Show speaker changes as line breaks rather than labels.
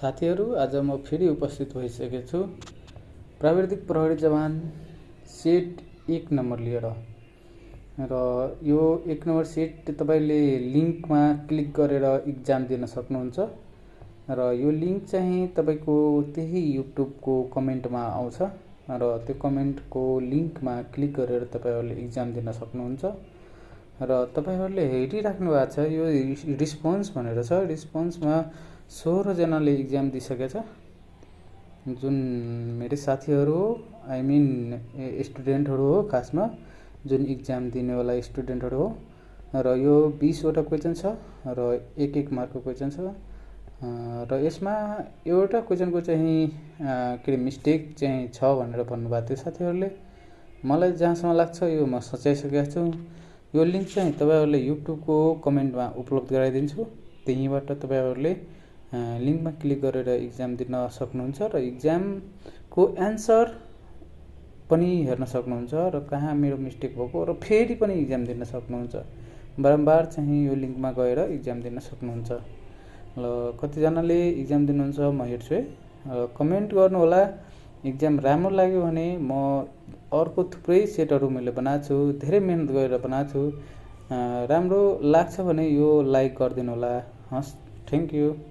साथीहरू, आज म फेरि उपस्थित भइसकेको छु प्राविधिक प्रहरी जवान सेट 1 नम्बर लिएर। र यो 1 नम्बर सेट तपाईले लिंकमा क्लिक गरेर इक्जाम दिन सक्नुहुन्छ। र यो लिंक चाहिँ तपाईको त्यही युट्युबको कमेन्टमा आउँछ र त्यो कमेन्टको लिंकमा क्लिक गरेर तपाईहरुले इक्जाम दिन सक्नुहुन्छ। र तपाईहरुले हेरिराख्नु भएको छ यो रिस्पोन्स भनेर छ। रिस्पोन्समा 16 जनाले इक्जाम दिइसकेका छ, जुन मेरो साथीहरु हो, आई मिन स्टुडेन्टहरु हो, खासमा जुन इक्जाम दिनेवाला स्टुडेन्टहरु हो। र यो 20 वटा क्वेशन छ र 1-1 मार्कको क्वेशन छ। र यसमा एउटा क्वेशनको चाहिँ के मिस्टेक चाहिँ छ भनेर भन्नुभएको थियो साथीहरुले। मलाई जहाँसम्म लाग्छ यो म सच्याइसकेको छु। यो लिंक चाहिँ तपाईहरुले युट्युबको कमेन्टमा उपलब्ध गराइदिन्छु। त्यहीबाट तपाईहरुले लिंकमा क्लिक गरेर इक्जाम दिन सक्नुहुन्छ र इक्जामको एन्सर पनि हेर्न सक्नुहुन्छ र कहाँ मेरो मिस्टेक भएको र फेरि पनि इक्जाम दिन सक्नुहुन्छ। बारम्बार चाहिँ यो लिंकमा गएर इक्जाम दिन सक्नुहुन्छ। ल कति जनाले इक्जाम दिनुहुन्छ म हेर्छु है। कमेन्ट गर्नु होला। इक्जाम राम्रो लाग्यो भने म अर्को थुप्रै सेटहरु मैले बनाएको छु, धेरै मेहनत गरेर बनाएको छु। राम्रो लाग्छ भने यो लाइक गरिदिनु होला। हस्, थ्यांक यू।